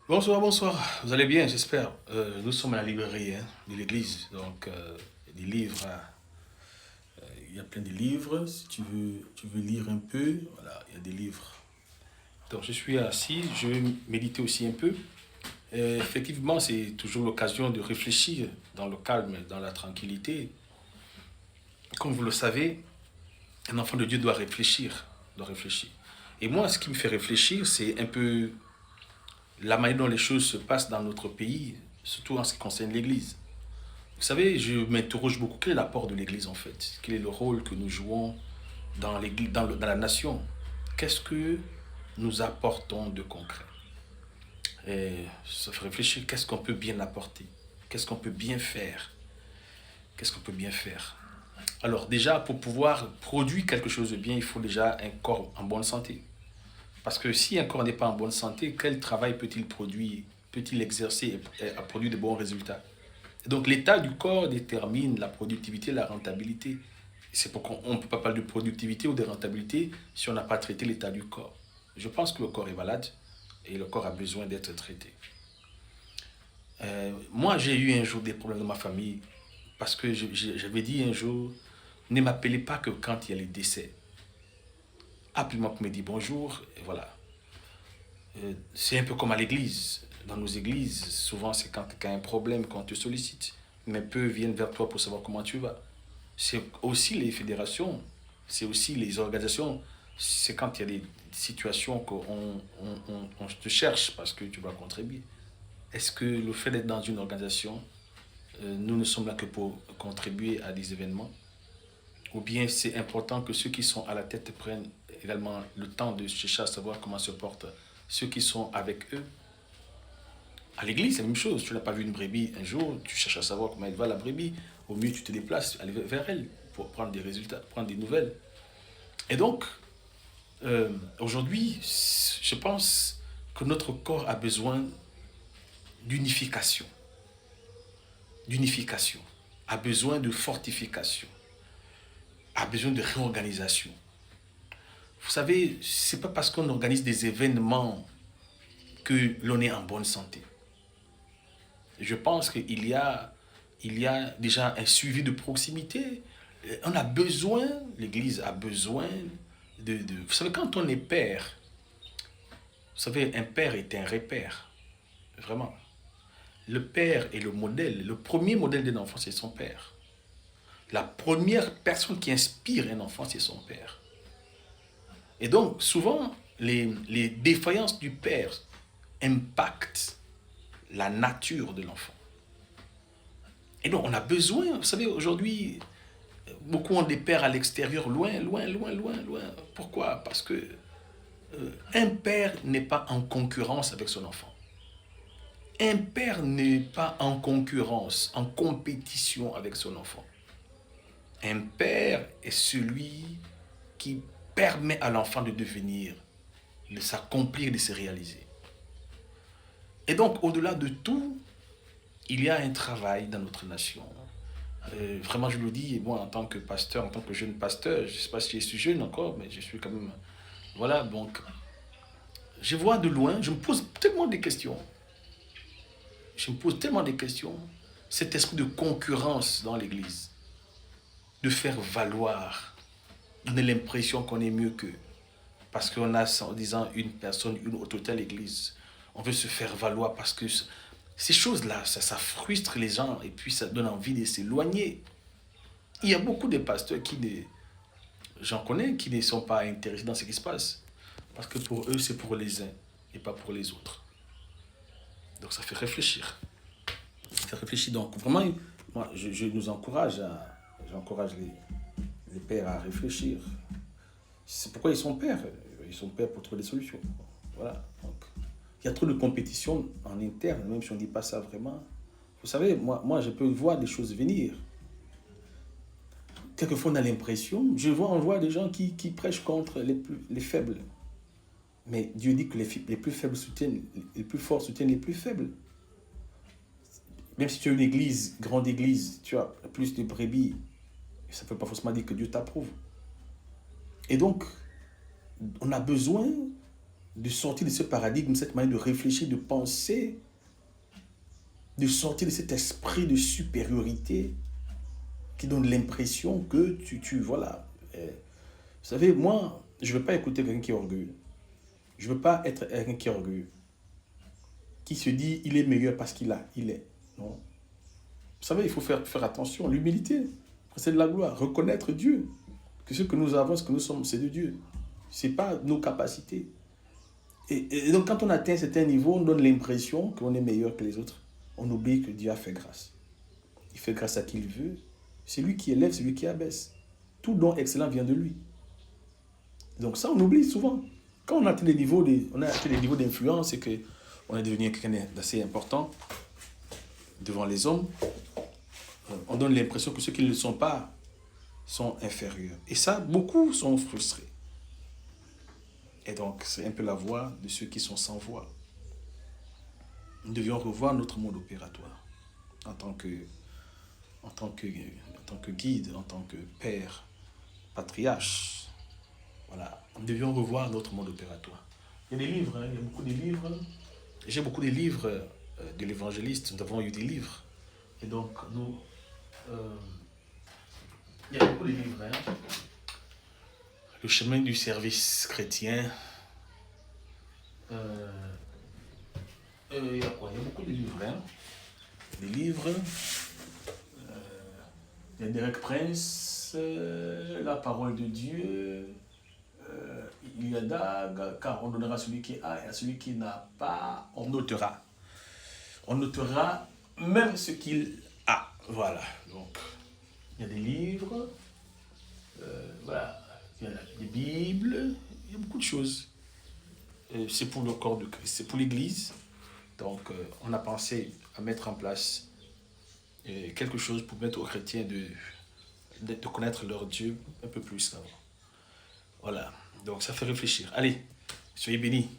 Bonsoir, bonsoir. Vous allez bien, j'espère. Nous sommes à la librairie de l'église, donc des livres. Il y a plein de livres. Si tu veux lire un peu, voilà, il y a des livres. Donc je suis assis, je vais méditer aussi un peu. Et effectivement, c'est toujours l'occasion de réfléchir dans le calme, dans la tranquillité. Comme vous le savez, un enfant de Dieu doit réfléchir, doit réfléchir. Et moi, ce qui me fait réfléchir, c'est un peu la manière dont les choses se passent dans notre pays, surtout en ce qui concerne l'Église. Vous savez, je m'interroge beaucoup. Quel est l'apport de l'Église en fait? Quel est le rôle que nous jouons dans l'Église, dans la nation? Qu'est-ce que nous apportons de concret? Et ça fait réfléchir. Qu'est-ce qu'on peut bien apporter? Qu'est-ce qu'on peut bien faire? Qu'est-ce qu'on peut bien faire? Alors déjà, pour pouvoir produire quelque chose de bien, il faut déjà un corps en bonne santé. Parce que si un corps n'est pas en bonne santé, quel travail peut-il produire? Peut-il exercer et produire de bons résultats? Donc l'état du corps détermine la productivité et la rentabilité. C'est pourquoi on ne peut pas parler de productivité ou de rentabilité si on n'a pas traité l'état du corps. Je pense que le corps est malade et le corps a besoin d'être traité. Moi, j'ai eu un jour des problèmes dans ma famille parce que j'avais dit un jour, ne m'appelez pas que quand il y a les décès. Appelez-moi pour me dire bonjour, et voilà. C'est un peu comme à l'église. Dans nos églises, souvent c'est quand quelqu'un a un problème qu'on te sollicite. Mais peu viennent vers toi pour savoir comment tu vas. C'est aussi les fédérations, c'est aussi les organisations. C'est quand il y a des situations qu'on te cherche parce que tu vas contribuer. Est-ce que le fait d'être dans une organisation, nous ne sommes là que pour contribuer à des événements? Ou bien c'est important que ceux qui sont à la tête prennent également le temps de chercher à savoir comment se portent ceux qui sont avec eux? À l'église, c'est la même chose. Tu n'as pas vu une brebis un jour, tu cherches à savoir comment elle va la brebis. Au mieux, tu te déplaces, aller vers elle pour prendre des résultats, prendre des nouvelles. Et donc, aujourd'hui, je pense que notre corps a besoin d'unification, d'unification, a besoin de fortification, a besoin de réorganisation. Vous savez, c'est pas parce qu'on organise des événements que l'on est en bonne santé. Je pense qu'il y a déjà un suivi de proximité. On a besoin, l'Église a besoin Vous savez, quand on est père, vous savez, un père est un repère, vraiment. Le père est le modèle. Le premier modèle d'un enfant, c'est son père. La première personne qui inspire un enfant, c'est son père. Et donc, souvent, les défaillances du père impactent la nature de l'enfant. Et donc, on a besoin, vous savez, aujourd'hui, beaucoup ont des pères à l'extérieur, loin, loin, loin, loin, loin. Pourquoi? Parce que un père n'est pas en concurrence avec son enfant. Un père n'est pas en concurrence, en compétition avec son enfant. Un père est celui qui permet à l'enfant de devenir, de s'accomplir, de se réaliser. Et donc, au-delà de tout, il y a un travail dans notre nation. Vraiment, je le dis, et moi, en tant que pasteur, en tant que jeune pasteur, je ne sais pas si je suis jeune encore, mais je suis quand même. Voilà, donc, je vois de loin, je me pose tellement de questions. Je me pose tellement de questions. Cet esprit de concurrence dans l'Église, de faire valoir, donner l'impression qu'on est mieux qu'eux. Parce qu'on a, en disant, une personne, une autorité à l'Église. On veut se faire valoir parce que ces choses-là, ça frustre les gens et puis ça donne envie de s'éloigner. Il y a beaucoup de pasteurs j'en connais, qui ne sont pas intéressés dans ce qui se passe. Parce que pour eux, c'est pour les uns et pas pour les autres. Donc ça fait réfléchir. Ça fait réfléchir. Donc vraiment, moi, je nous encourage j'encourage les pères à réfléchir. C'est pourquoi ils sont pères. Ils sont pères pour trouver des solutions. Voilà. Donc, il y a trop de compétition en interne, même si on ne dit pas ça vraiment. Vous savez, moi, je peux voir des choses venir. Quelquefois, on a l'impression, on voit des gens qui prêchent contre les faibles. Mais Dieu dit que les plus faibles soutiennent, les plus forts soutiennent les plus faibles. Même si tu as une église, grande église, tu as plus de brebis, ça ne veut pas forcément dire que Dieu t'approuve. Et donc, on a besoin de sortir de ce paradigme, cette manière de réfléchir, de penser, de sortir de cet esprit de supériorité qui donne l'impression que voilà. Vous savez, moi, je ne veux pas écouter quelqu'un qui est orgueilleux. Je ne veux pas être quelqu'un qui est orgueilleux, qui se dit il est meilleur parce il est. Non. Vous savez, il faut faire attention. L'humilité, c'est de la gloire. Reconnaître Dieu. Que ce que nous avons, ce que nous sommes, c'est de Dieu. Ce n'est pas nos capacités. Et donc, quand on atteint un certain niveau, on donne l'impression qu'on est meilleur que les autres. On oublie que Dieu a fait grâce. Il fait grâce à qui il veut. C'est lui qui élève, c'est lui qui abaisse. Tout don excellent vient de lui. Donc ça, on oublie souvent. Quand on a atteint des niveaux d'influence et qu'on est devenu quelqu'un d'assez important devant les hommes, on donne l'impression que ceux qui ne le sont pas sont inférieurs. Et ça, beaucoup sont frustrés. Et donc, c'est un peu la voix de ceux qui sont sans voix. Nous devions revoir notre mode opératoire en tant que guide, en tant que père, patriarche. Voilà, nous devions revoir notre mode opératoire. Il y a des livres, il y a beaucoup de livres. J'ai beaucoup de livres de l'évangéliste, nous avons eu des livres. Et donc, il y a beaucoup de livres. Le chemin du service chrétien. Il y a quoi? Il y a beaucoup de livres. Des livres. Il y a Derek Prince, La parole de Dieu. Il y a Dag, car on donnera à celui qui a et à celui qui n'a pas, on notera. On notera même ce qu'il a. Voilà. Donc, il y a des livres. Voilà. Il y a des Bibles. Il y a beaucoup de choses. C'est pour le corps de Christ, c'est pour l'Église. Donc, on a pensé à mettre en place quelque chose pour permettre aux chrétiens de connaître leur Dieu un peu plus qu'avant. Voilà. Donc, ça fait réfléchir. Allez, soyez bénis.